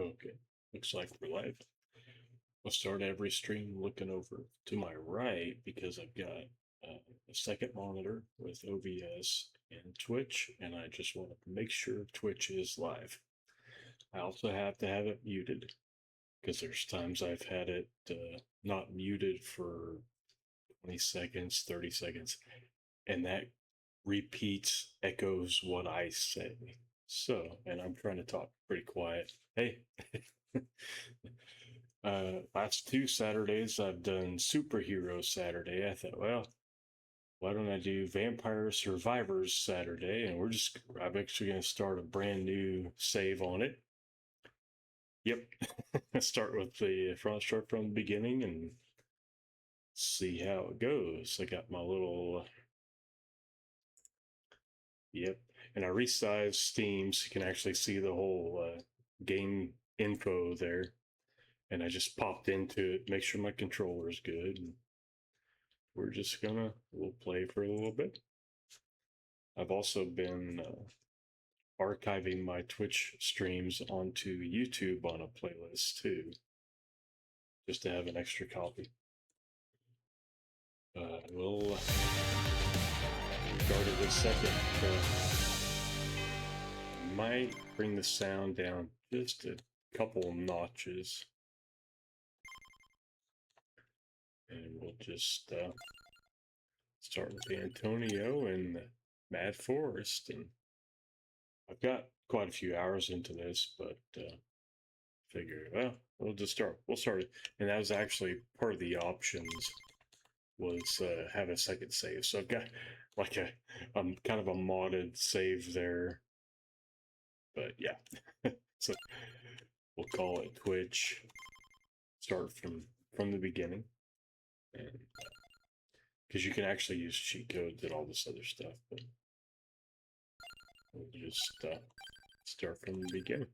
Okay, looks like we're live. I'll start every stream looking over to my right because I've got a second monitor with OBS and Twitch, and I just want to make sure Twitch is live. I also have to have it muted because there's times I've had it not muted for 20 seconds, 30 seconds, and that repeats, echoes what I say. So, and I'm trying to talk pretty quiet. Hey. Last two Saturdays I've done Superhero Saturday. I thought, well, why don't I do Vampire Survivors Saturday? And I'm actually going to start a brand new save on it. Yep. Start from the beginning and see how it goes. I got my little, yep. And I resized Steam so you can actually see the whole game info there. And I just popped into it, make sure my controller is good. And we'll play for a little bit. I've also been archiving my Twitch streams onto YouTube on a playlist too, just to have an extra copy. We'll start it a second. Might bring the sound down just a couple notches. And we'll just start with Antonio and Mad Forest. And I've got quite a few hours into this, but figure, well, we'll start it. And that was actually part of the options was have a second save. So I've got like kind of a modded save there. But yeah, so we'll call it Twitch. Start from the beginning. And because you can actually use cheat codes and all this other stuff, but we'll just start from the beginning.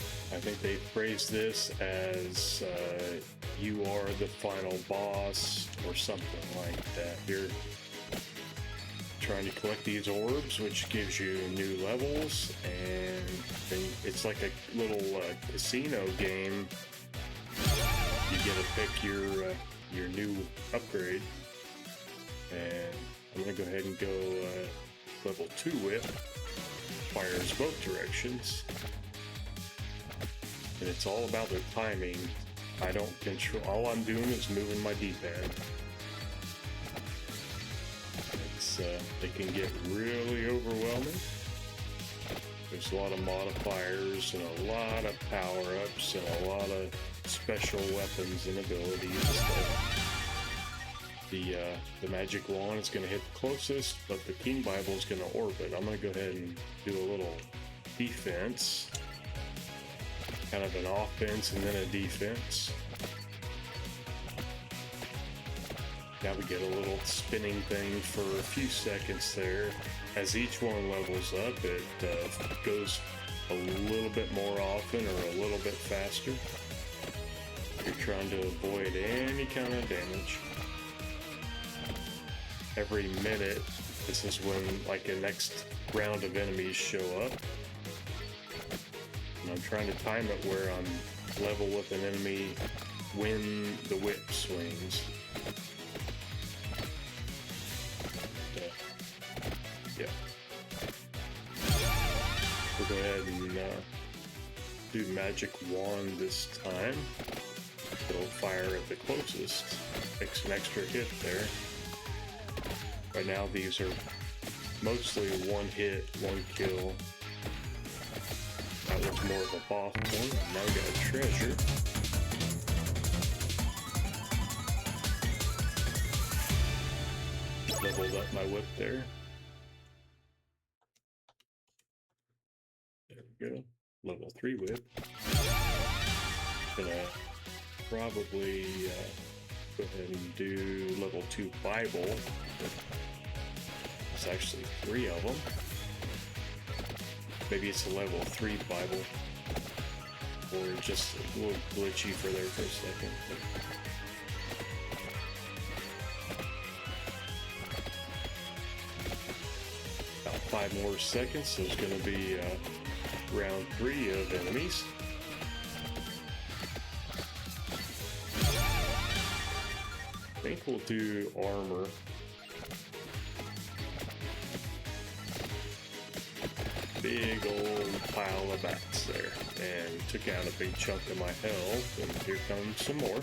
I think they phrased this as you are the final boss or something like that. You're trying to collect these orbs, which gives you new levels, and it's like a little casino game. You get to pick your new upgrade, and I'm gonna go ahead and go level 2 whip. Fires both directions, and it's all about the timing. I don't control. All I'm doing is moving my D-pad. It can get really overwhelming. There's a lot of modifiers and a lot of power-ups and a lot of special weapons and abilities. The magic wand is going to hit the closest, but the King Bible is going to orbit. I'm going to go ahead and do a little defense, kind of an offense and then a defense. Now we get a little spinning thing for a few seconds there. As each one levels up, it goes a little bit more often or a little bit faster. You're trying to avoid any kind of damage. Every minute, this is when like a next round of enemies show up. And I'm trying to time it where I'm level with an enemy when the whip swings. Yeah. We'll go ahead and do magic wand this time. It'll fire at the closest. Makes an extra hit there. Right now these are mostly one hit, one kill. That was more of a boss one. Now we got a treasure. Leveled up my whip there. There we go. Level 3 whip. Gonna probably go ahead and do level 2 Bible. There's actually 3 of them. Maybe it's a level 3 Bible. Or just a little glitchy for there for a second. About 5 more seconds, so it's going to be round 3 of enemies. I think we'll do armor. Big old pile of bats there, and took out a big chunk of my health, and here comes some more.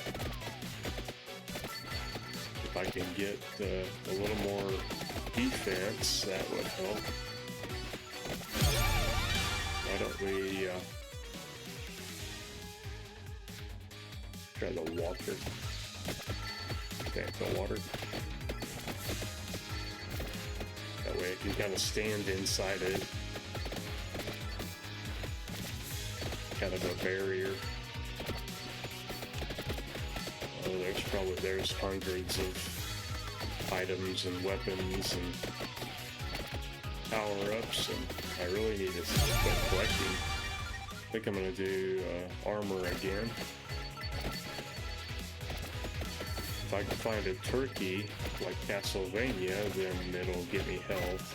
If I can get a little more defense, that would help. Why don't we try the water? The water. That way I can kind of stand inside it. Kind of a barrier. Oh, there's hundreds of items and weapons and power-ups, and I really need to start collecting. I think I'm gonna do armor again. If I can find a turkey like Castlevania, then it'll give me health.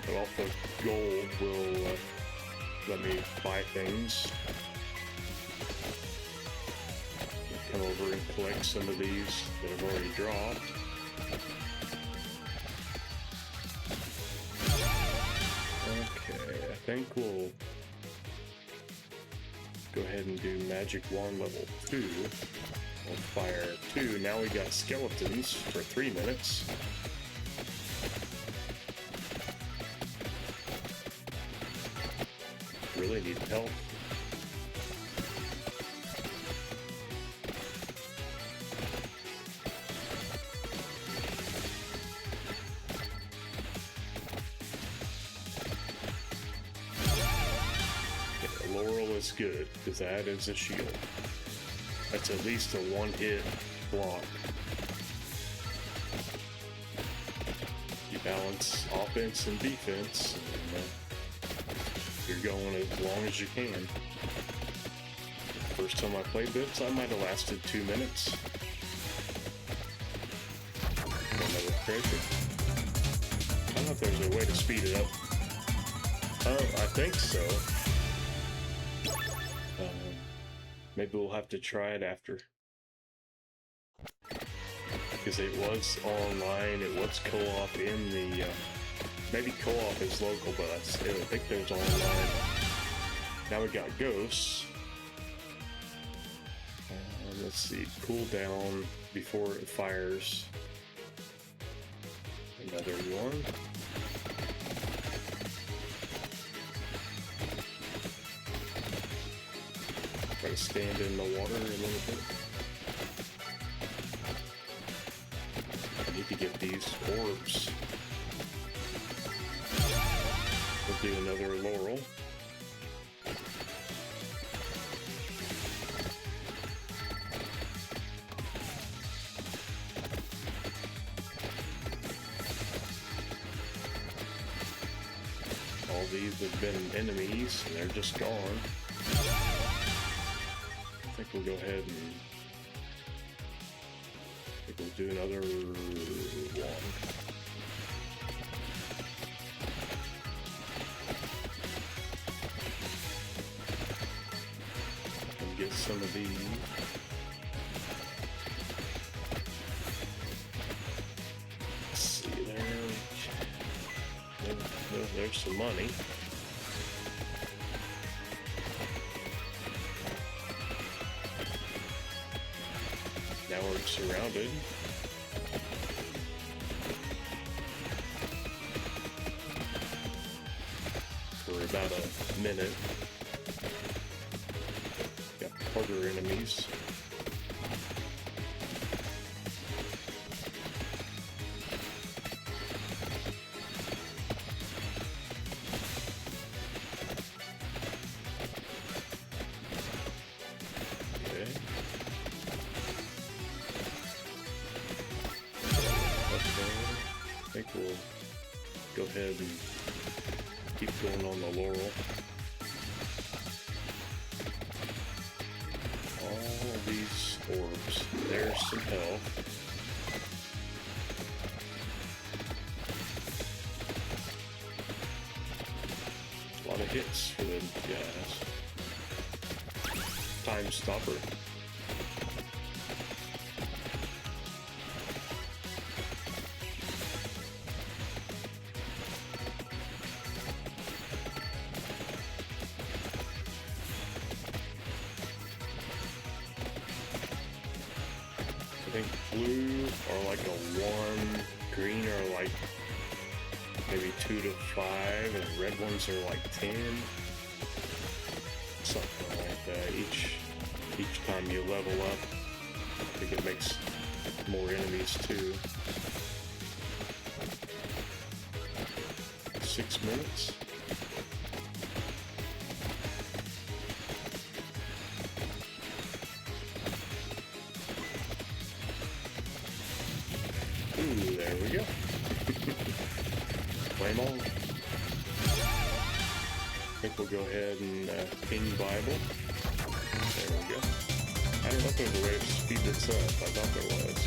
But also gold will let me buy things. Come over and collect some of these that I've already dropped. Okay, I think we'll go ahead and do Magic Wand level 2 on Fire 2. Now we got skeletons for 3 minutes. Really need help. Laurel is good, because that is a shield. That's at least a one-hit block. You balance offense and defense, and you're going as long as you can. First time I played this, I might have lasted 2 minutes. Another treasure. I don't know if there's a way to speed it up. I think so. Maybe we'll have to try it after. Because it was online, it was co-op in the... maybe co-op is local, but I think there's online. Now we got ghosts. Let's see, cooldown before it fires. Another one. Try to stand in the water a little bit. I need to get these orbs. We'll do another laurel. All these have been enemies, and they're just gone. I think we'll go ahead and we'll do another one. And get some of these. Let's see there's some money. Now we're surrounded. For about a minute. Got harder enemies. I think we'll go ahead and keep going on the laurel. All these orbs. There's some health. good. Yes. Time stopper. I think blue are like a 1, green are like maybe 2 to 5, and red ones are like 10. Something like that. Each time you level up, I think it makes more enemies too. 6 minutes. Ooh, there we go. Flame on. I think we'll go ahead and King Bible. There we go. I don't know if there's a way to speed this up. I thought there was.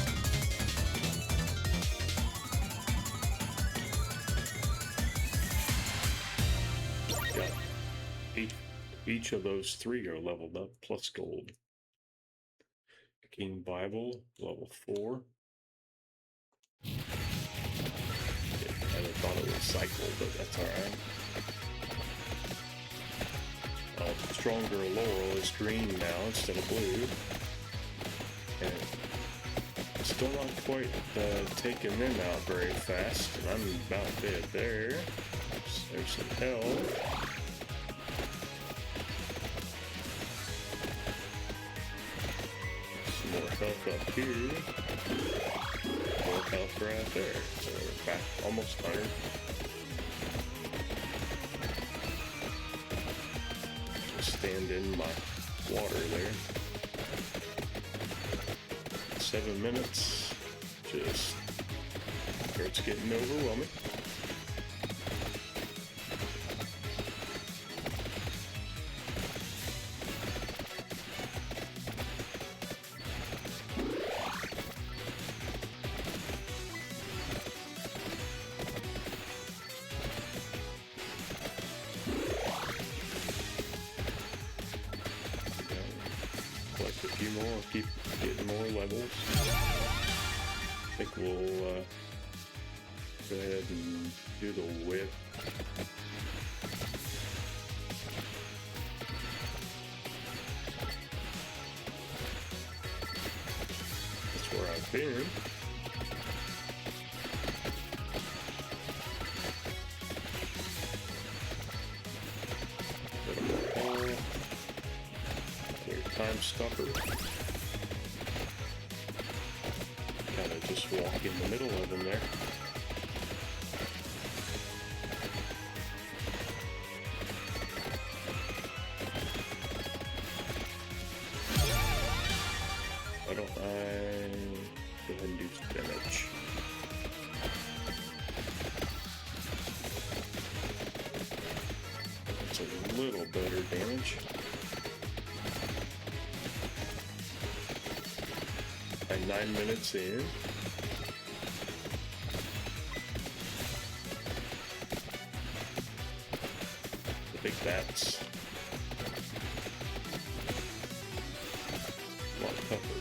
Got each of those 3 are leveled up plus gold. King Bible, level 4. I thought it would cycle, but that's alright. Stronger Laurel is green now instead of blue. And still not quite taking them out very fast. And I'm about dead there. There's some health. Some more health up here. More health right there. So we're back almost 100. Stand in my water there. 7 minutes. Just starts getting overwhelming. A few more, keep getting more levels. I think we'll go ahead and do the whip. That's where I've been. Time stopper. Kind of just walk in the middle of them there. Why don't I go ahead and do some damage? It's a little better damage. 9 minutes in. I think that's a lot tougher.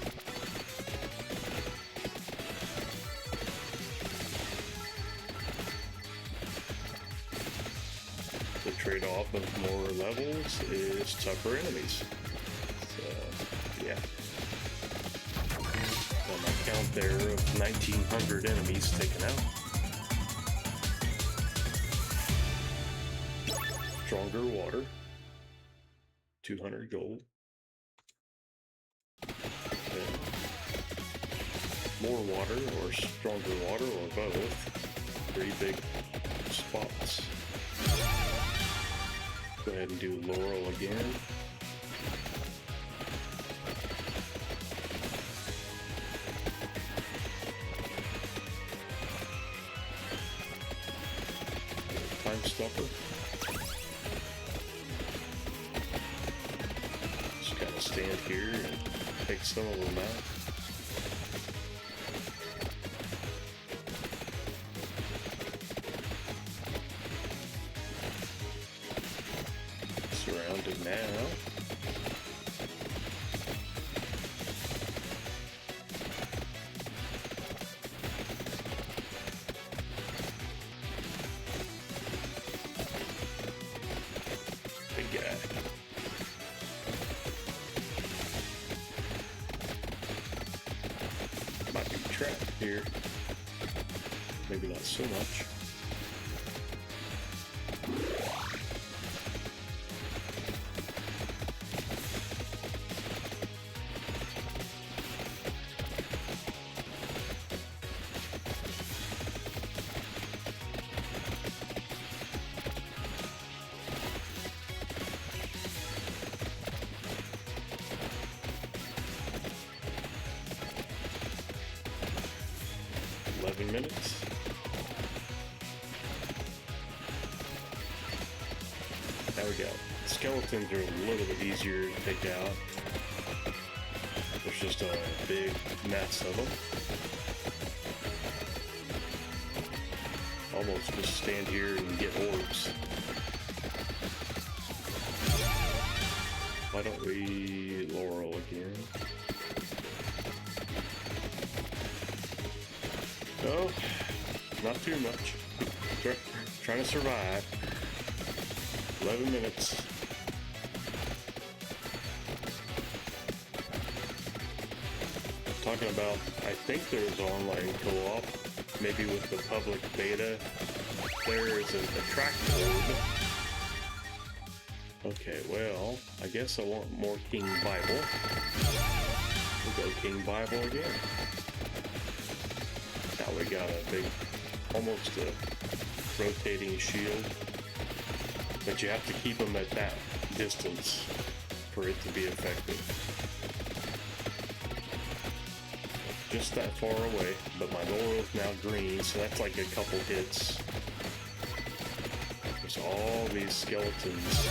The trade-off of more levels is tougher enemies. So, yeah. My count there of 1,900 enemies taken out. Stronger water, 200 gold. And more water or stronger water or both. 3 big spots. Go ahead and do Laurel again. Time stopper. Just gotta stand here and take some of them out. trap here. Maybe not so much. Minutes. There we go. Skeletons are a little bit easier to take out. There's just a big mess of them. Almost just stand here and get orbs. Why don't we Laurel again? No, not too much. Trying to survive. 11 minutes. Talking about, I think there's online co-op, maybe with the public beta. There is an attract orb. Okay, well, I guess I want more King Bible. We'll go King Bible again. Now we got a big, almost a rotating shield, but you have to keep them at that distance for it to be effective. Just that far away, but my Laurel's now green, so that's like a couple hits. There's all these skeletons.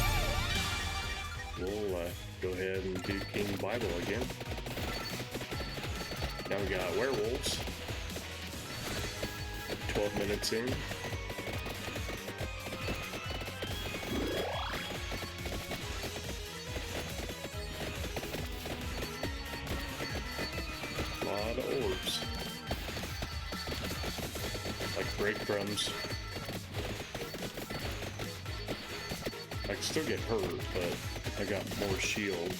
We'll go ahead and do King Bible again. Now we got werewolves. 12 minutes in. A lot of orbs. Like breadcrumbs. I can still get hurt, but I got more shield.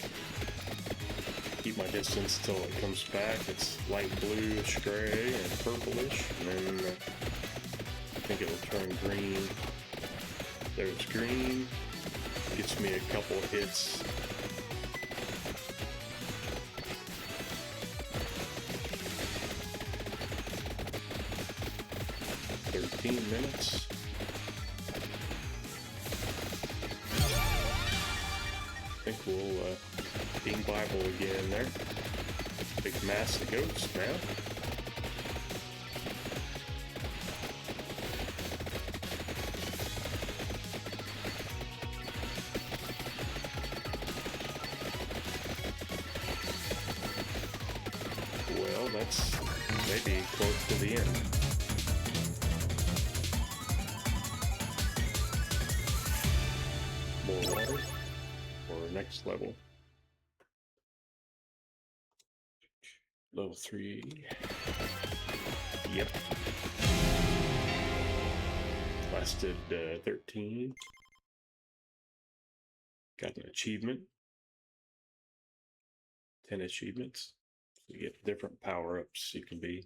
Keep my distance till it comes back. It's light bluish gray and purplish, and then I think it will turn green. There's green. Gets me a couple hits. Minutes. I think we'll King Bible again there. Big mass of goats now. Well, that's maybe close to the end. More water for next level. Level 3. Yep. Lasted 13. Got an achievement. 10 achievements. You get different power-ups you can be.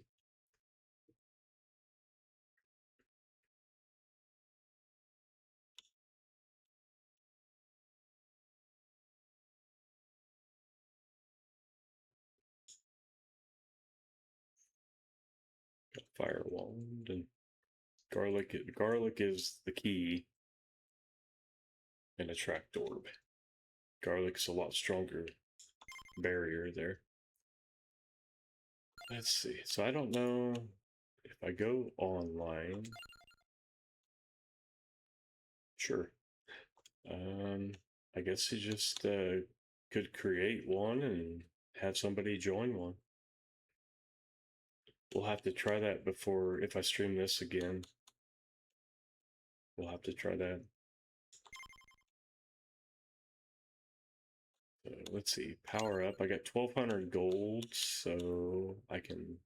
Got fire wand and garlic. Garlic is the key in attract orb. Garlic's a lot stronger barrier there. Let's see. So I don't know if I go online. Sure. I guess you just could create one and have somebody join one. We'll have to try that before, if I stream this again. We'll have to try that. Let's see, power up. I got 1,200 gold, so I can.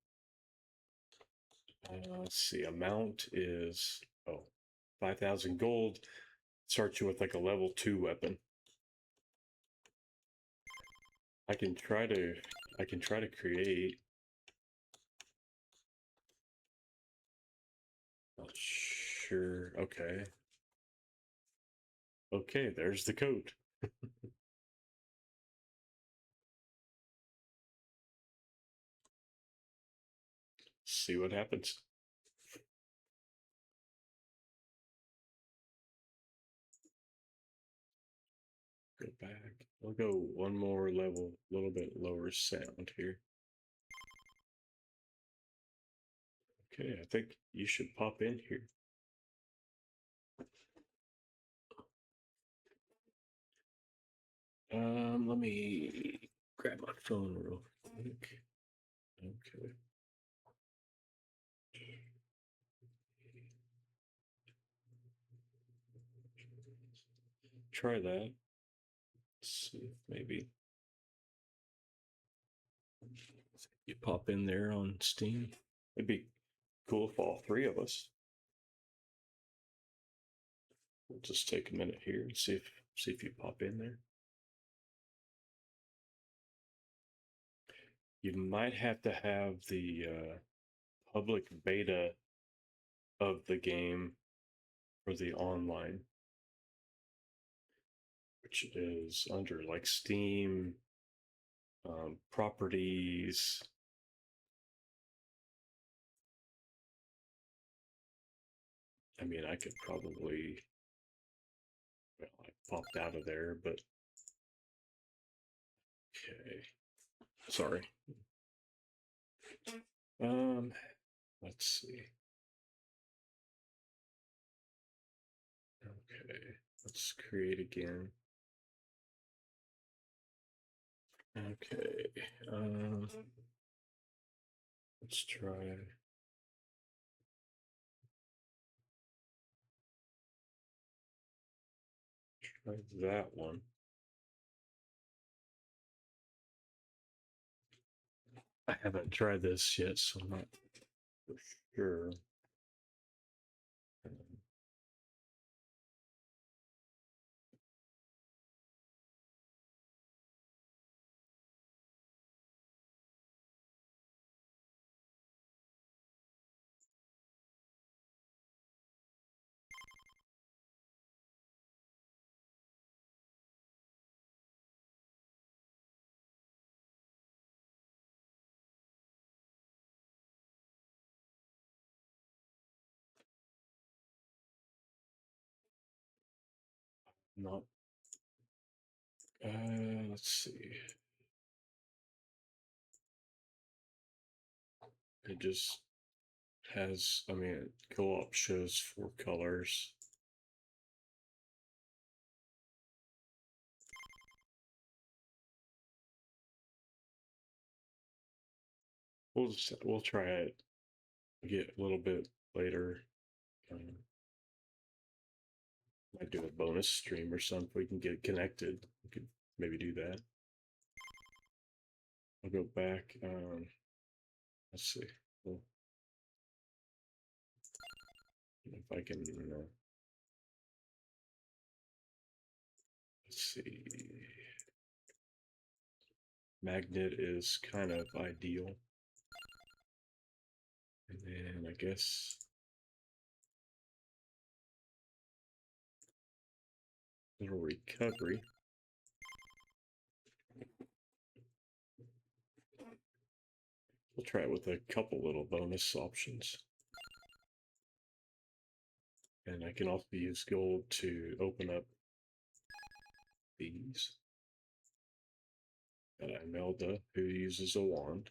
Let's see, amount is 5,000 gold. Starts you with like a level 2 weapon. I can try to create. Sure. Okay. Okay, there's the code. See what happens. Go back. I'll go one more level, a little bit lower sound here. Okay, I think you should pop in here. Let me grab my phone real quick. Okay. Try that. Let's see if maybe you pop in there on Steam. It'd be cool if all three of us. We'll just take a minute here and see if you pop in there. You might have to have the public beta of the game for the online, which is under like Steam properties. I mean, I could probably, well, I popped out of there, but okay. Sorry. Let's see. Okay, let's create again. Okay, let's try that one. I haven't tried this yet, so I'm not for sure. Not. Let's see. It just has, I mean, co-op shows 4 colors. We'll try it. Get a little bit later. Might do a bonus stream or something. We can get connected. We could maybe do that. I'll go back. Let's see. Well, if I can. Let's see. Magnet is kind of ideal. And then I guess little recovery. We'll try it with a couple little bonus options. And I can also use gold to open up these. Got Imelda, who uses a wand.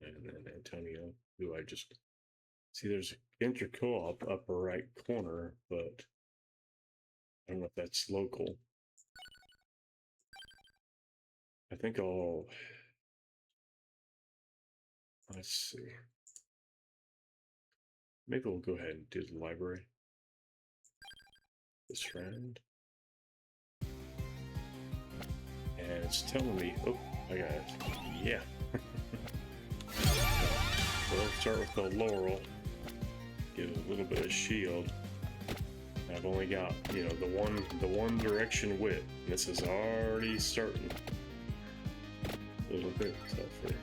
And then Antonio, who I just... See, there's enter co-op upper right corner, but I don't know if that's local. I think I'll... Let's see. Maybe we'll go ahead and do the library. This friend. And it's telling me, oh, I got it. Yeah. We'll start with the Laurel. Get a little bit of shield. I've only got, you know, the one direction width. This is already starting. A little bit tougher.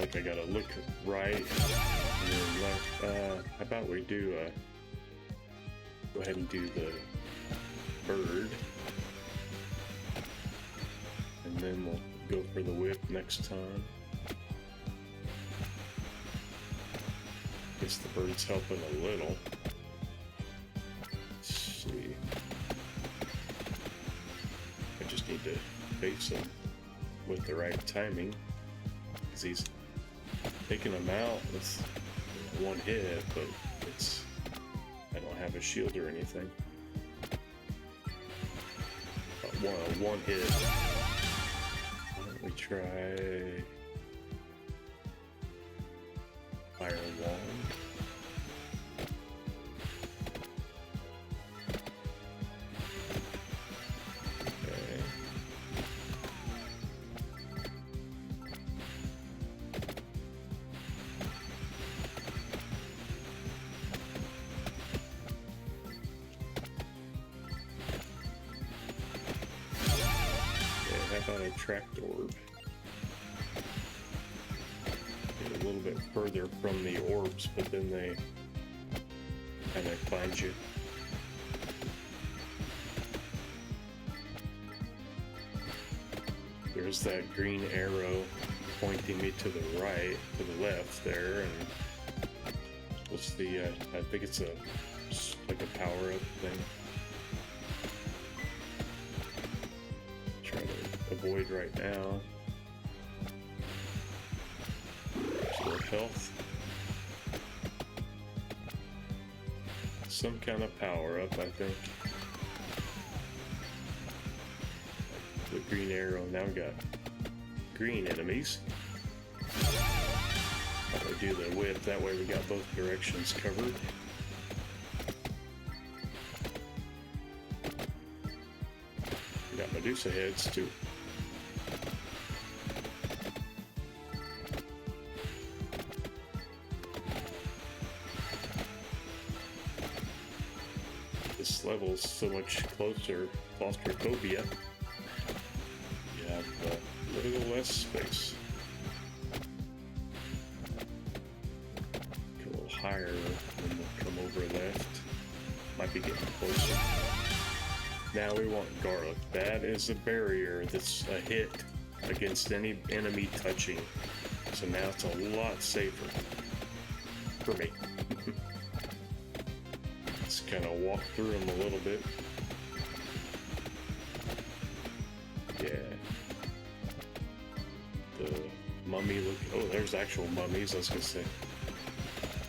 like I gotta look right and then left. How about we do go ahead and do the bird, and then we'll go for the whip next time. Guess the bird's helping a little. Let's see. I just need to face him with the right timing, because he's taking him out with one hit, but I don't have a shield or anything. One hit. Why don't we try Fire Wand? Okay. How about a tracked orb? Get a little bit further from the orbs, but then they kind of find you. There's that green arrow pointing me to the right, to the left there, and what's the, I think it's like a power-up thing. Avoid right now. Restore health. Some kind of power up, I think. The green arrow. Now we got green enemies. I'll do the whip, that way we got both directions covered. We got Medusa heads too. This level's so much closer, claustrophobia. You have a little less space. Go a little higher and we'll come over left. Might be getting closer. Now we want garlic. That is a barrier that's a hit against any enemy touching. So now it's a lot safer for me. Kind of walk through them a little bit. Yeah. The mummy look. Oh, there's actual mummies. I was gonna say.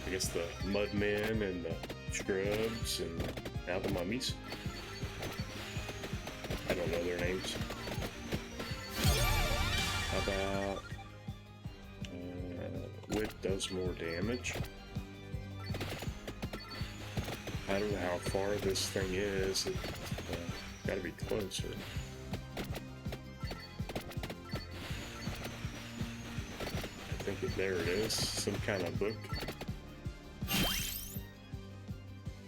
I guess the mudmen and the scrubs and now the mummies. I don't know their names. How about whip does more damage. I don't know how far this thing is. It's gotta be closer. I think there it is. Some kind of book.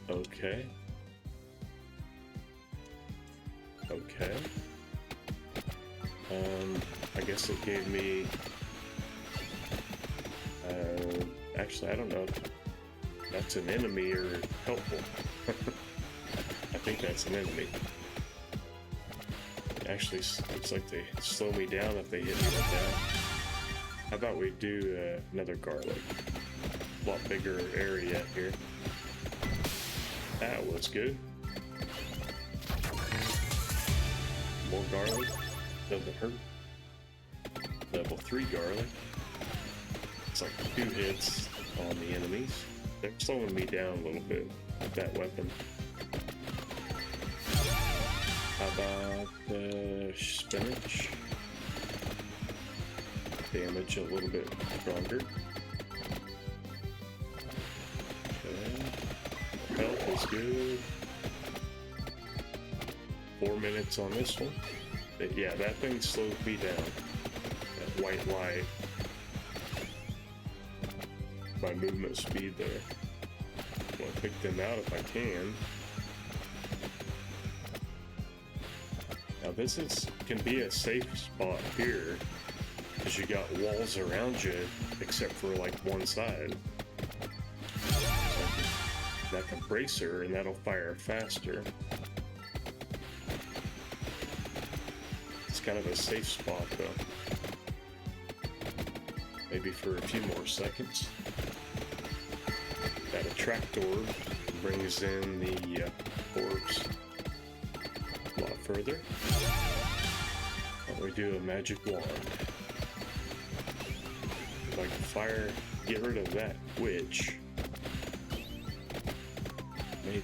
Okay. Okay. I guess it gave me... actually, I don't know if that's an enemy or helpful. I think that's an enemy. Actually, looks like they slow me down if they hit me with that. How about we do another garlic? A lot bigger area here. That was good. More garlic. Doesn't hurt. Level 3 garlic. It's like 2 hits on the enemies. They're slowing me down a little bit with that weapon. How about the spinach? Damage a little bit stronger. Okay. Health is good. 4 minutes on this one. But yeah, that thing slows me down. That white light. My movement speed there. I want to pick them out if I can. Now this can be a safe spot here. because you got walls around you except for like one side. So that compressor, and that'll fire faster. It's kind of a safe spot though. Maybe for a few more seconds. That attract orb brings in the orbs a lot further. We do a magic wand. If I can fire, get rid of that witch. Maybe.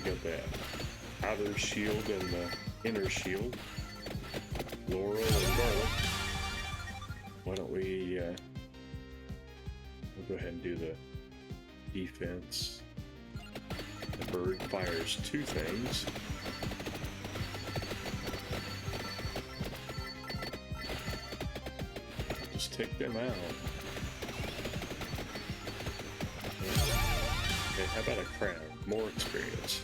Got that outer shield and the inner shield. Laurel and garlic. Why don't we we'll go ahead and do the defense. The bird fires two things. Just take them out. Okay, how about a crown? More experience.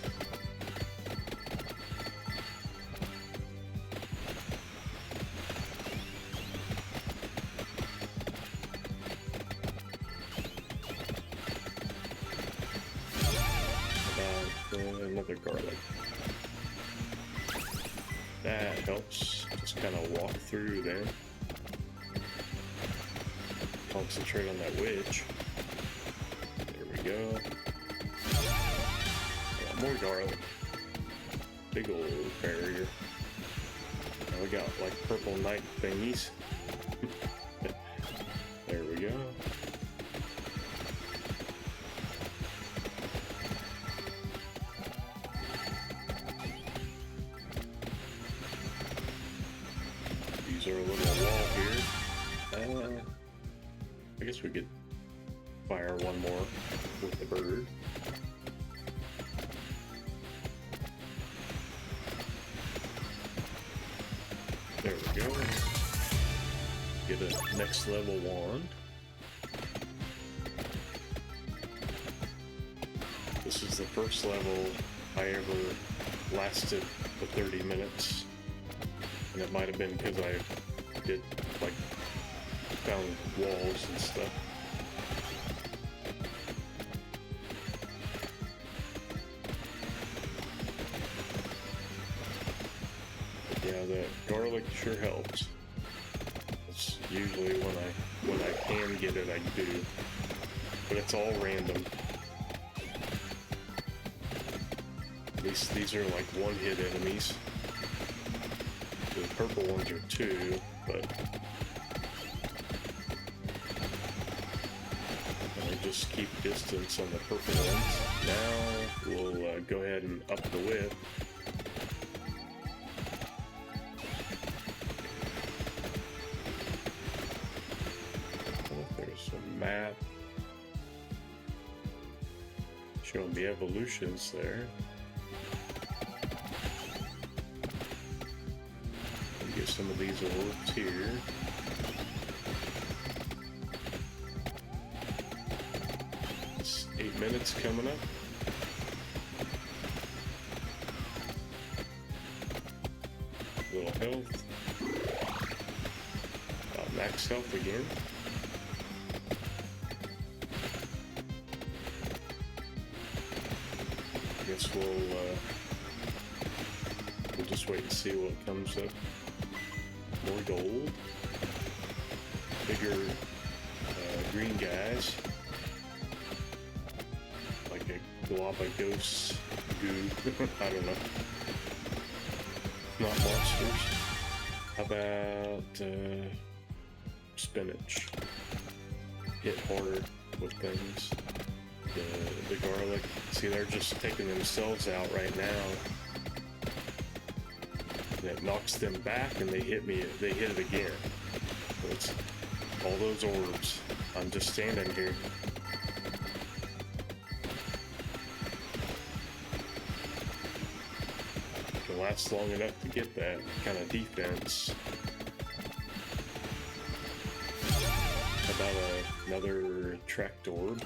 Another garlic. That helps. Just kind of walk through there. Concentrate on that witch. There we go. More garlic. Big old barrier. Now we got like purple night thingies. There we go. Use our little wall here. I guess we could fire one more with the bird. There we go. Get a next level wand. This is the first level I ever lasted for 30 minutes. And it might have been because I did, like, found walls and stuff. Yeah, the garlic sure helps. It's usually when I can get it, I do. But it's all random. At least these are like one-hit enemies. The purple ones are two, but I just keep distance on the purple ones. Now we'll go ahead and up the width. There's a map showing the evolutions there. Get some of these orbs here. It's 8 minutes coming up. Little health. Max health again. Guess we'll just wait and see what comes up. More gold, bigger green guys, like a Galapagos goo. I don't know. Not monsters. How about spinach? Hit harder with things. The garlic. See, they're just taking themselves out right now. It knocks them back and they hit it again. So it's all those orbs. I'm just standing here. It can last long enough to get that kind of defense. How about another tracked orb?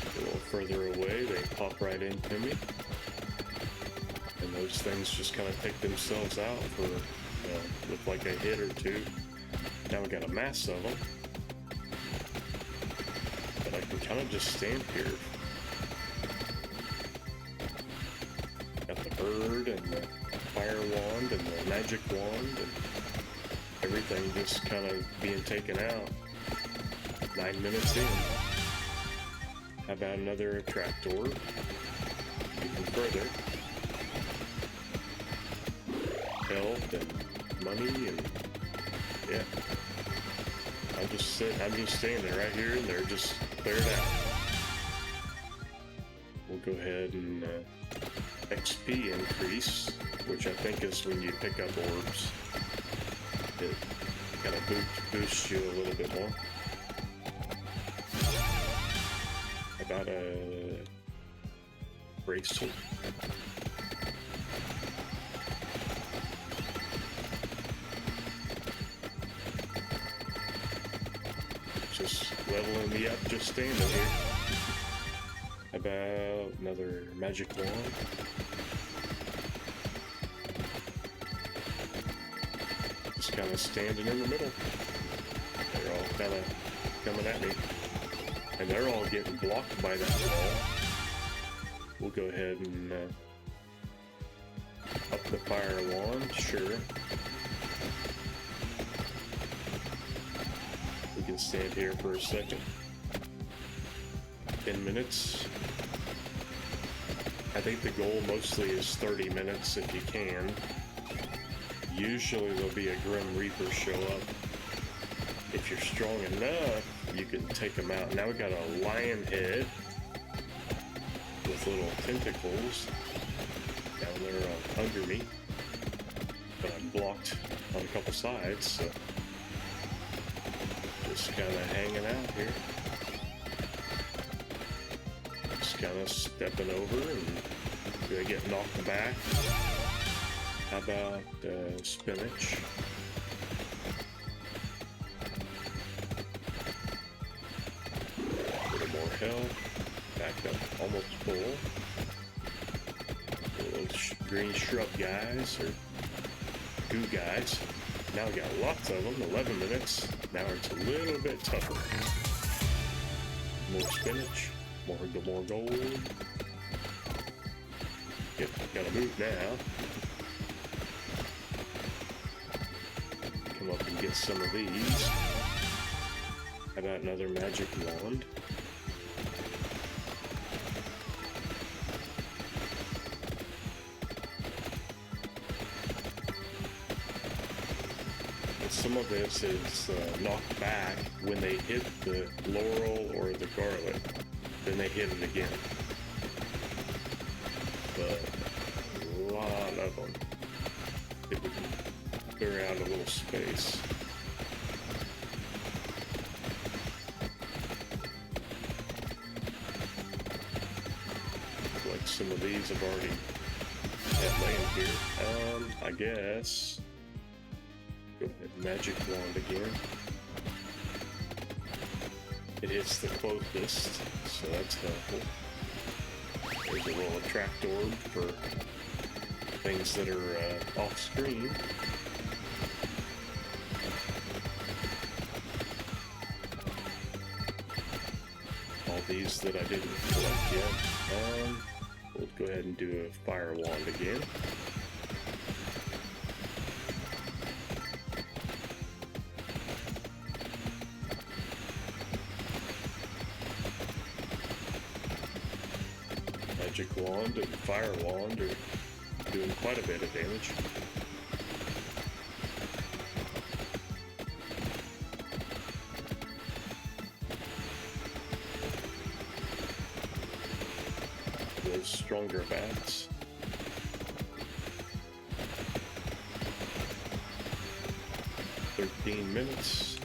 A little further away, they pop right into me. And those things just kind of take themselves out for, look like a hit or two. Now we got a mass of them. But I can kind of just stand here. Got the bird and the fire wand and the magic wand and everything just kind of being taken out. 9 minutes in. How about another trapdoor? Even further. Health and money and yeah. I'm just standing right here and they're just cleared out. We'll go ahead and XP increase, which I think is when you pick up orbs. It kind of boosts you a little bit more. About a bracelet. Just leveling me up, just standing here. About another magic wand. Just kind of standing in the middle. They're all kind of coming at me. And they're all getting blocked by that wall. We'll go ahead and up the fire wand, sure. We can stand here for a second. 10 minutes. I think the goal mostly is 30 minutes if you can. Usually there'll be a Grim Reaper show up. If you're strong enough, you can take them out. Now we got a lion head with little tentacles down there under me, but I'm blocked on a couple sides, so just kind of hanging out here. Just kind of stepping over and gonna get knocked back. How about spinach? Health, back up, almost full. Those green shrub guys, or goo guys. Now we got lots of them, 11 minutes. Now it's a little bit tougher. More spinach, more gold. Gotta move now. Come up and get some of these. How about another magic wand? Some of this is knocked back when they hit the laurel or the garlic, then they hit it again. But a lot of them, if we can clear out a little space. Like some of these I've already had laying here. I guess. Go ahead, magic wand again. It hits the closest, so that's helpful. There's a little attract orb for things that are off screen. All these that I didn't collect yet. We'll go ahead and do a fire wand again. Magic wand and fire wand are doing quite a bit of damage. Those stronger bats. "13 minutes.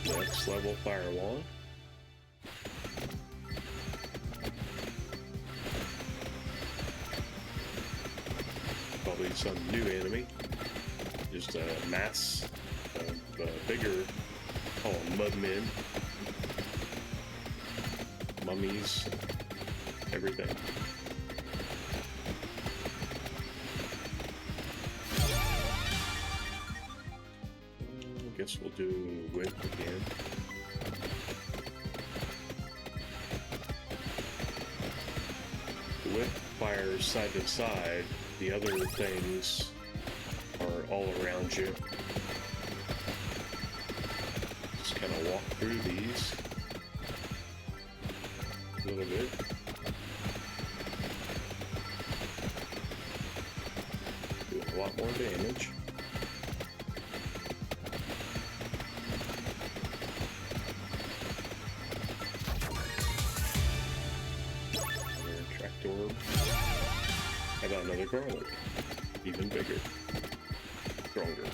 Next level fire wand. Probably some new enemy. Just a mass of bigger, call them mudmen. mummies, everything. I guess we'll do whip again. The whip fires side to side. The other things are all around you. Just kind of walk through these a little bit. Doing a lot more damage. Orb. How about another garlic? Even bigger. Stronger.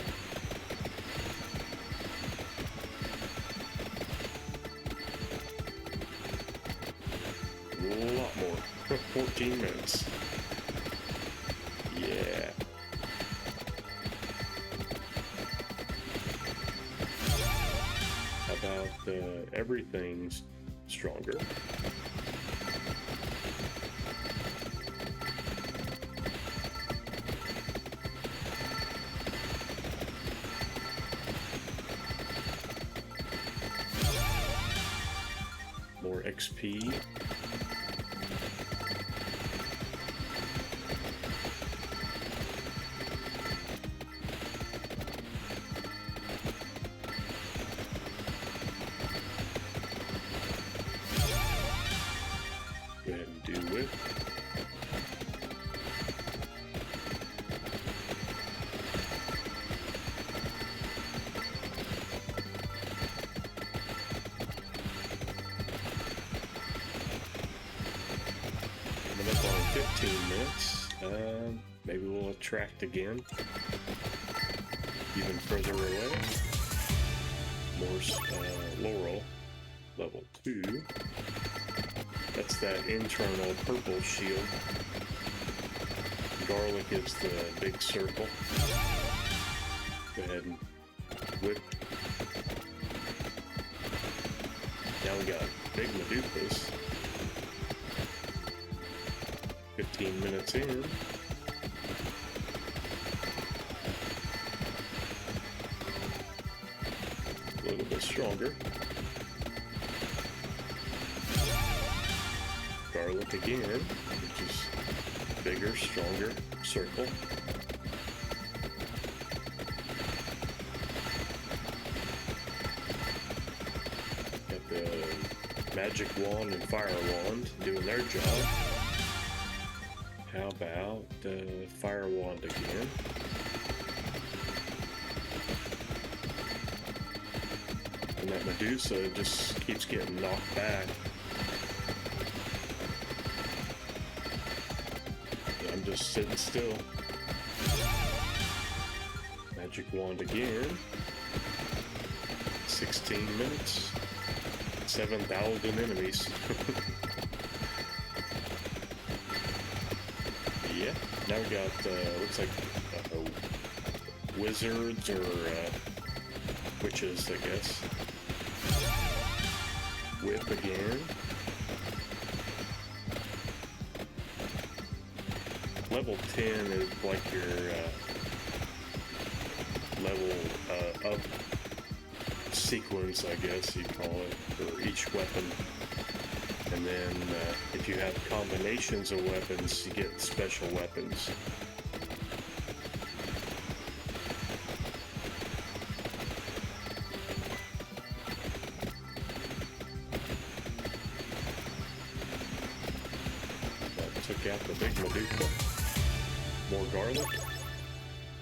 A lot more. 14 minutes. Yeah. How about everything's stronger? More XP. Go ahead and do it. Coming up on 15 minutes. Maybe we'll attract again. Even further away. More Laurel. Level 2. That's that internal purple shield. Garlic is the big circle. Go ahead and whip. Now we got big Meduthas. 15 minutes in. A little bit stronger. Garlic again, which is bigger, stronger circle. Got the magic wand and fire wand doing their job. How about fire wand again? And that Medusa just keeps getting knocked back. I'm just sitting still. Magic wand again. 16 minutes. 7,000 enemies. Yeah, now we got, looks like wizards or witches, I guess. Whip again. Level 10 is like your level up sequence, I guess you call it, for each weapon. And then if you have combinations of weapons, you get special weapons. That took out the big Medusa. More garlic.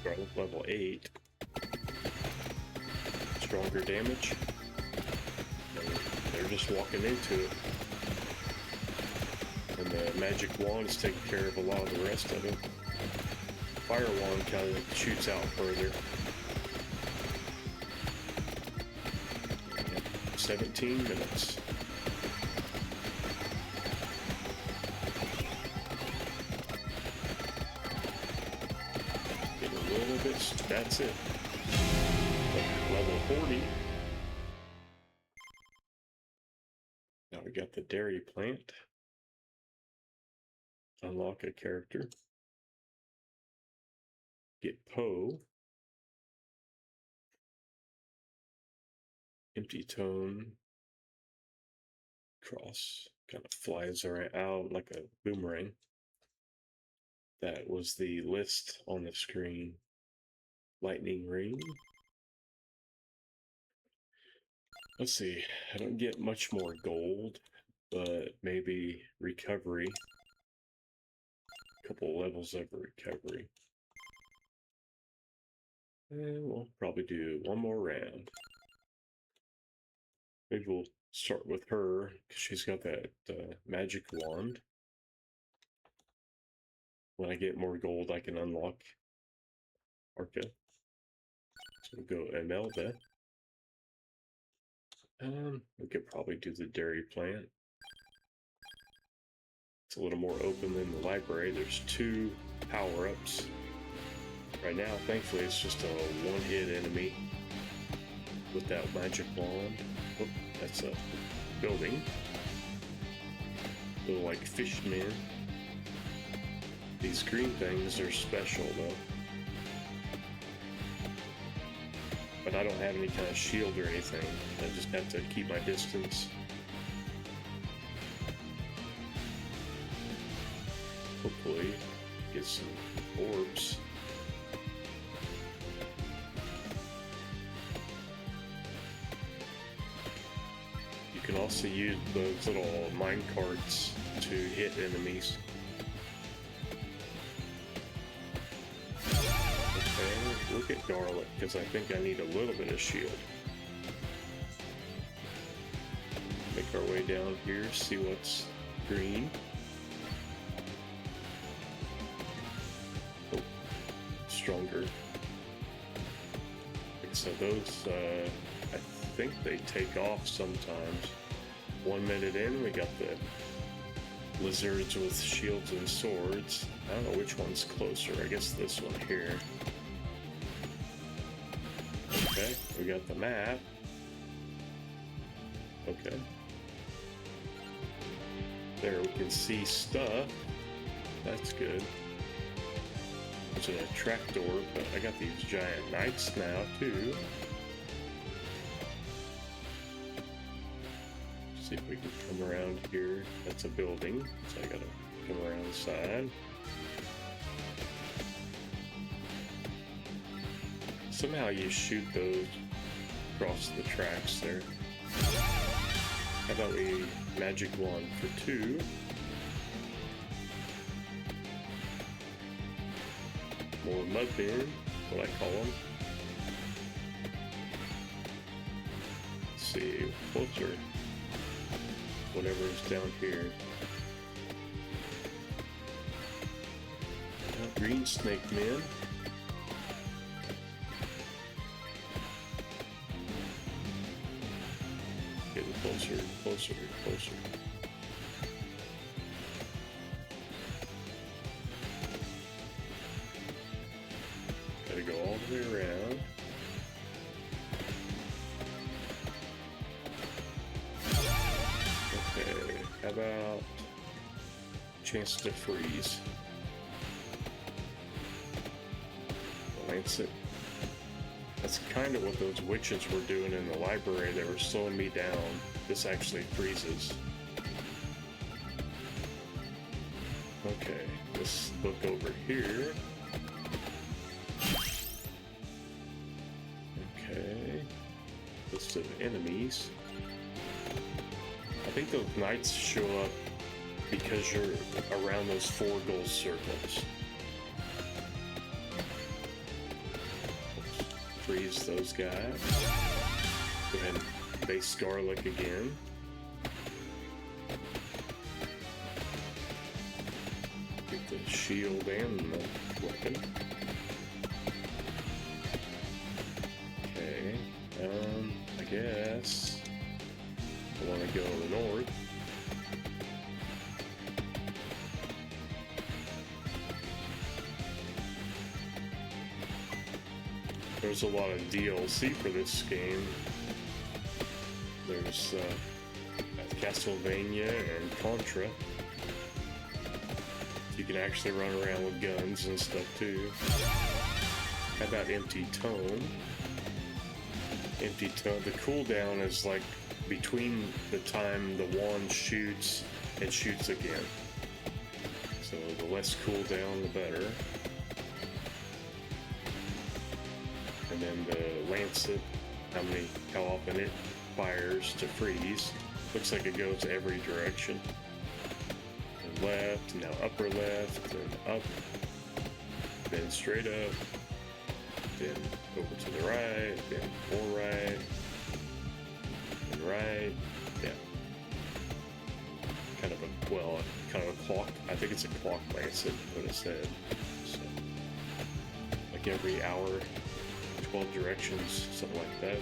Garlic level 8. Stronger damage. And they're just walking into it. And the magic wand is taking care of a lot of the rest of it. Fire wand kind of shoots out further. 17 minutes. Get a little bit, that's it. Level 40. Now we got the dairy plant. Unlock a character. Get Poe. Empty tone. Cross. Kind of flies around out like a boomerang. That was the list on the screen. Lightning ring. Let's see. I don't get much more gold, but maybe recovery. A couple levels of recovery. And we'll probably do one more round. Maybe we'll start with her, because she's got that magic wand. When I get more gold, I can unlock Arca. So we'll go Imelda. We could probably do the dairy plant. It's a little more open than the library. There's 2 power-ups. Right now, thankfully, it's just a one-hit enemy with that magic wand. Oh, that's a building. Little like fishmen. These green things are special though. But I don't have any kind of shield or anything. I just have to keep my distance. Hopefully, get some orbs. You can also use those little mine carts to hit enemies. Okay, look at Garlic, because I think I need a little bit of shield. Make our way down here, see what's green. Oh, stronger. So those, I think they take off sometimes. 1 minute in, we got the lizards with shields and swords. I don't know which one's closer. I guess this one here. Okay, we got the map. Okay. There, we can see stuff. That's good. There's a trapdoor, but I got these giant knights now, too. See if we can come around here. That's a building, so I gotta come around the side. Somehow you shoot those across the tracks there. How about we magic wand for 2? More mud bin, what I call them. Let's see, closer. Whatever's down here. Green snake man. Getting closer, closer, closer. Gotta go all the way around. Okay, how about chance to freeze? Lance it. That's kind of what those witches were doing in the library. They were slowing me down. This actually freezes. Okay, let's look over here. Okay, list of enemies. I think those knights show up because you're around those 4 gold circles. Freeze those guys. Go ahead and base Garlic again. Get the shield and the weapon. Okay, I guess I want to go north. There's a lot of DLC for this game. There's Castlevania and Contra. You can actually run around with guns and stuff too. How about Empty Tome? Empty Tome, the cooldown is like between the time the wand shoots and shoots again. So the less cooldown, the better. And then the Lancet, how often it fires to freeze. Looks like it goes every direction. And left, now upper left, then up, then straight up, then over to the right, then more right, and right, yeah. Kind of a clock. I think it's a clock Lancet, what it said. So, like every hour, 12 directions, something like that.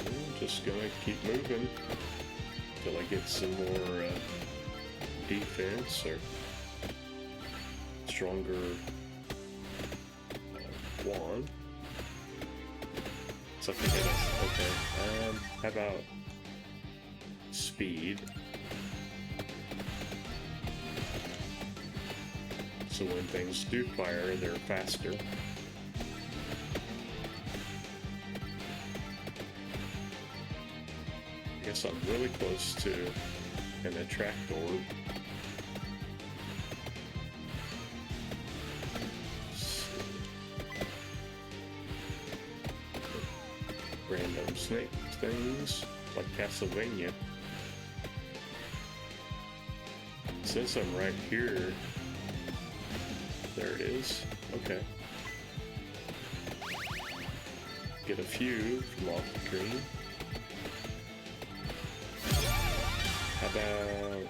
I'm just gonna keep moving until I get some more defense or stronger wand. Something else. Okay. How about speed? So when things do fire, they're faster. I guess I'm really close to an attract orb. Random snake things, like Castlevania. Since I'm right here, there it is. Okay. Get a few from off the screen. How about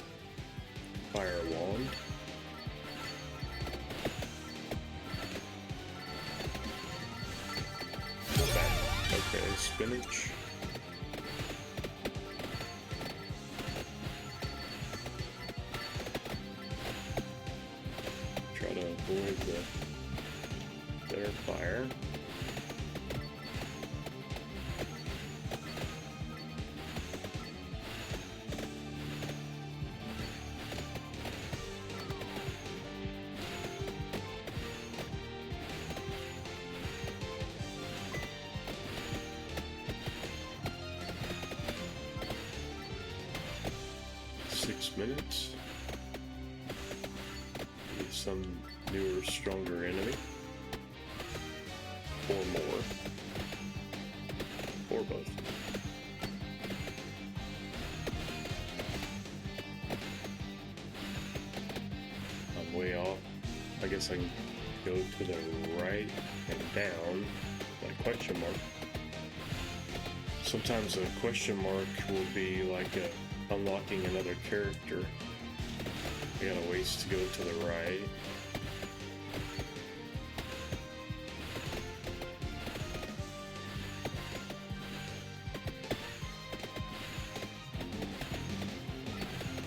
fire wand? Go back. Okay, spinach. Try to avoid their fire. Minutes. Need some newer, stronger enemy. Or more. Or both. I'm way off. I guess I can go to the right and down, like question mark. Sometimes a question mark will be like unlocking another character. I got a ways to go to the right.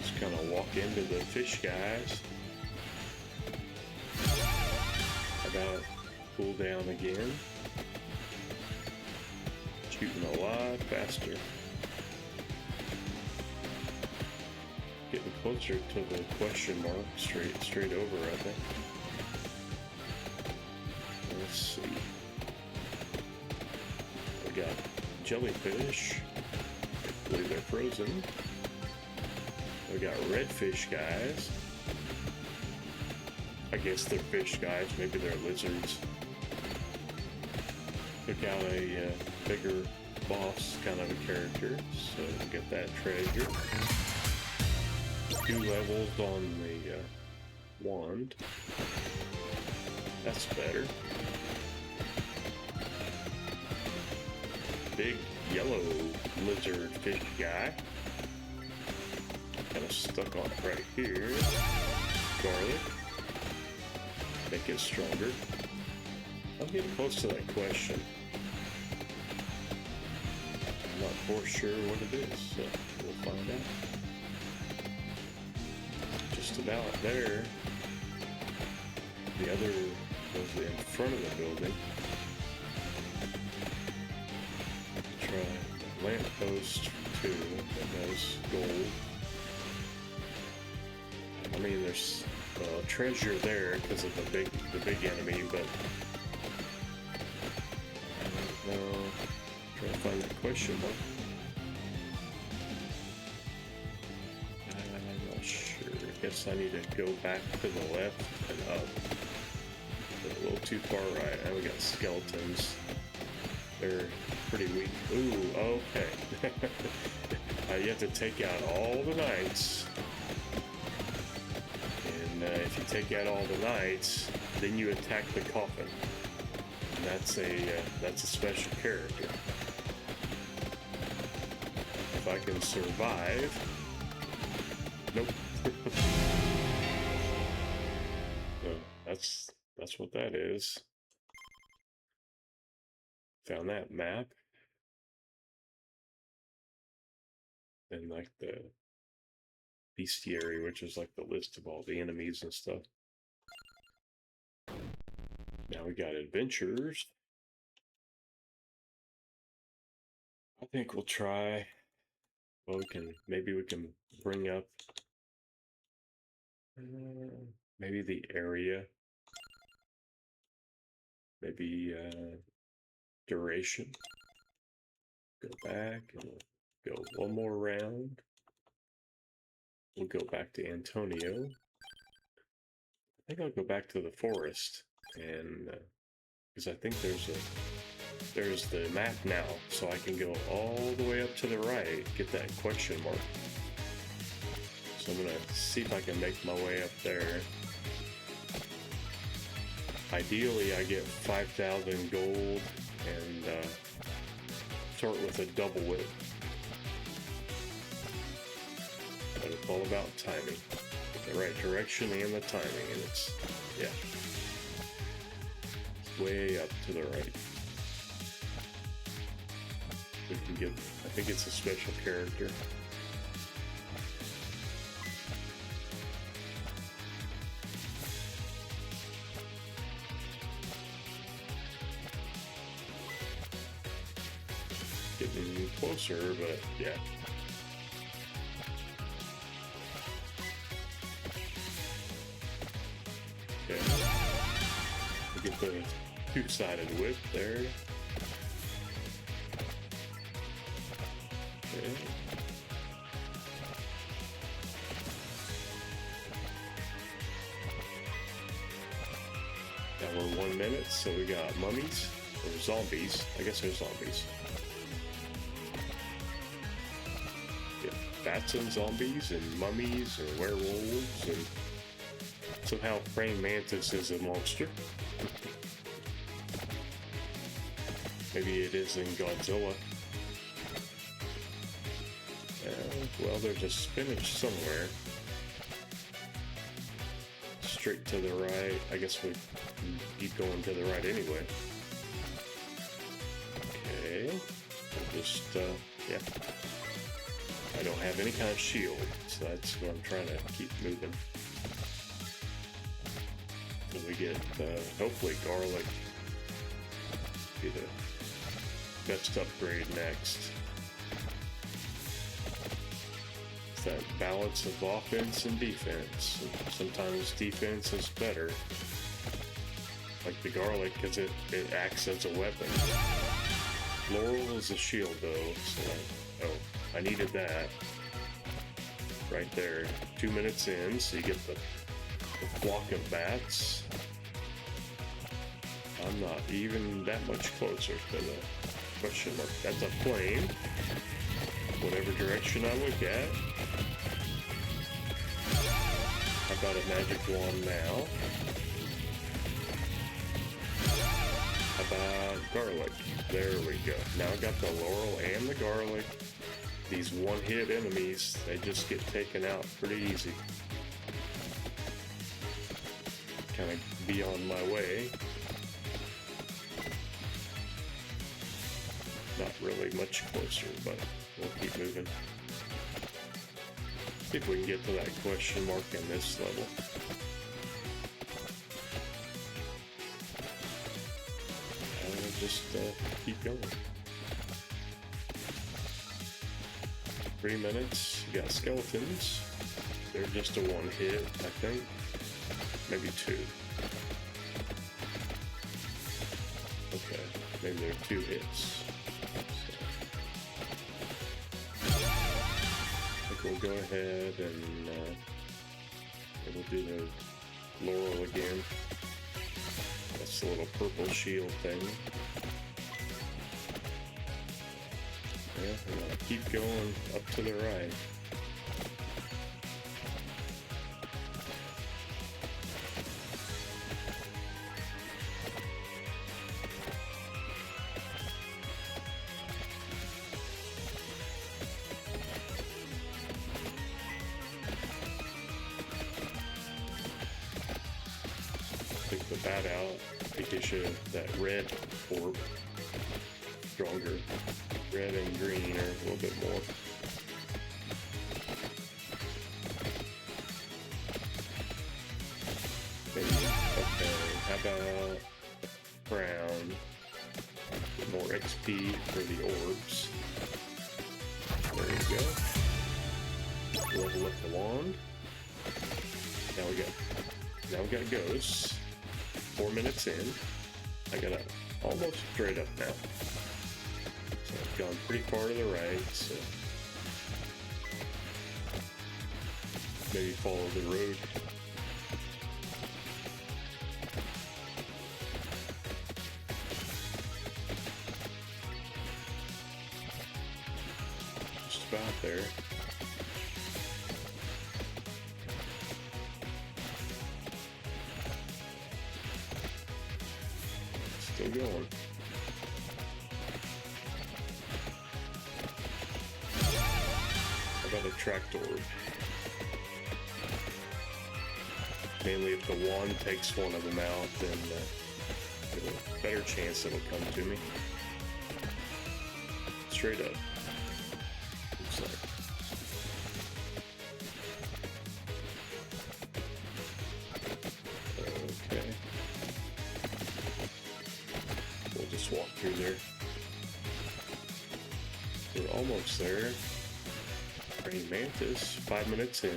Just kind of walk into the fish guys. How about cool down again? Shooting a lot faster. Getting closer to the question mark, straight over, I think. Let's see. We got jellyfish. I believe they're frozen. We got redfish guys. I guess they're fish guys, maybe they're lizards. Took out a bigger boss kind of a character, so we'll get that treasure. 2 levels on the wand. That's better. Big yellow lizard fish guy. Kind of stuck on it right here. Garlic. Make it stronger. I'm getting close to that question. I'm not for sure what it is, so we'll find out. Just about there. The other was in front of the building. Try lamppost too that has gold. I mean, there's treasure there because of the big enemy, but I don't know. Trying to find the question mark. I'm not sure. I guess I need to go back to the left and up. A little too far right. Now we got skeletons. They're pretty weak. Ooh, okay. You have to take out all the knights. And if you take out all the knights, then you attack the coffin. And that's a special character. If I can survive. Nope. So that's what that is. Found that map. And like the bestiary, which is like the list of all the enemies and stuff. Now we got adventures. I think we'll try. Well, maybe we can bring up maybe the area, maybe duration. Go back and go one more round. We'll go back to Antonio. I think I'll go back to the forest, and because I think there's the map now, so I can go all the way up to the right, get that question mark. So I'm gonna see if I can make my way up there. Ideally, I get 5,000 gold and start with a double whip. But it's all about timing. The right direction and the timing, and it's, yeah. It's way up to the right. We can get, I think it's a special character. Getting closer, but yeah. Okay. We get the two-sided whip there. Okay. Now we're 1 minute, so we got mummies, or zombies. I guess they're zombies. Yeah, bats and zombies, and mummies, and werewolves, and somehow praying mantis is a monster. Maybe it is in Godzilla. Well, there's a spinach somewhere. Straight to the right. I guess we can keep going to the right anyway. Okay. We'll just, yeah. I don't have any kind of shield, so that's what I'm trying to keep moving. So we get, hopefully, garlic. Be the best upgrade next. That balance of offense and defense. Sometimes defense is better, like the garlic, because it acts as a weapon. Laurel is a shield though, so I needed that right there. 2 minutes in, so you get the flock of bats. I'm not even that much closer to the question mark. That's a plane. Whatever direction I look at. I've got a magic wand now. How about garlic? There we go. Now I got the laurel and the garlic. These one-hit enemies, they just get taken out pretty easy. Kind of be on my way. Not really much closer, but we'll keep moving. See if we can get to that question mark in this level. Just keep going. 3 minutes. You got skeletons. They're just a one hit, I think. Maybe two. Okay, maybe they're 2 hits. So, I think we'll go ahead and we'll do the Laurel again. That's the little purple shield thing. Yeah, and I'll keep going up to the right. Take the bat out, it gives you that red orb. Stronger. Red and green are a little bit more. Okay, how about brown? Get more XP for the orbs. There you go. Level up the wand. Now we got ghosts. 4 minutes in. I got almost straight up now. So I've gone pretty far to the right, so maybe follow the road. Just about there. Still going. How about a tracked orb? Mainly if the wand takes one of them out, then there's a better chance it'll come to me. Straight up. Looks like. Okay. We'll just walk through there. We're almost there. Praying Mantis, 5 minutes in.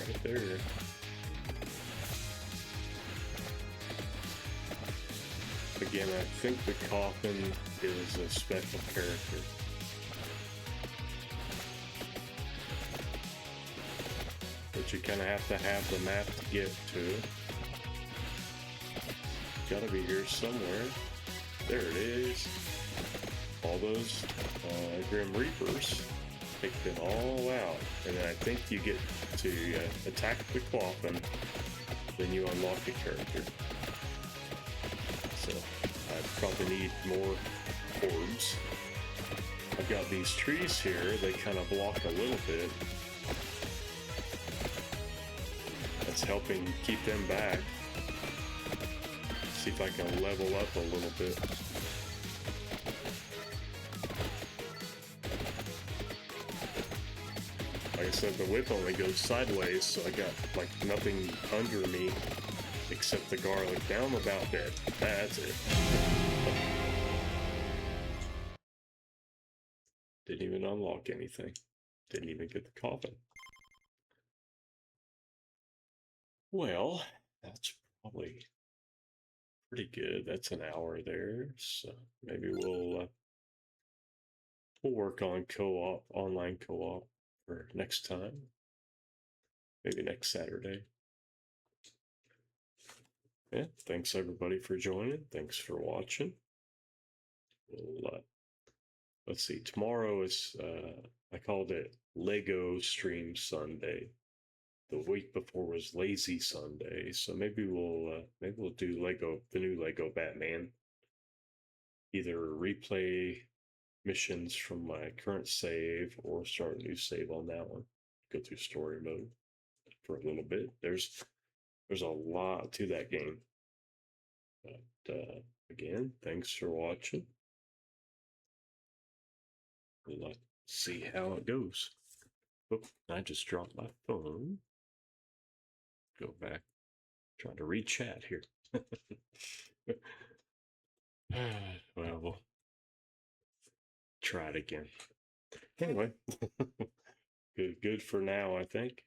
Right there. Again, I think the coffin is a special character. But you kind of have to have the map to get to it. Gotta be here somewhere. There it is. All those Grim Reapers. Take them all out. And then I think you get to attack the coffin. Then you unlock the character. So I probably need more orbs. I've got these trees here. They kind of block a little bit. That's helping keep them back. See if I can level up a little bit. Like I said, the whip only goes sideways, so I got like nothing under me except the garlic. Now I'm about dead. That's it. Didn't even unlock anything. Didn't even get the coffin. Well, that's probably pretty good. That's an hour there, so maybe we'll work on co-op, online co-op for next time. Maybe next Saturday. Yeah, thanks everybody for joining. Thanks for watching. We'll, let's see, tomorrow is, I called it Lego Stream Sunday. The week before was Lazy Sunday, so maybe we'll do the new Lego Batman. Either replay missions from my current save or start a new save on that one. Go through story mode for a little bit. There's a lot to that game. But again, thanks for watching. We'll see how it goes. Oh, I just dropped my phone. Go back. Trying to read chat here. Well, we'll try it again. Anyway, good for now, I think.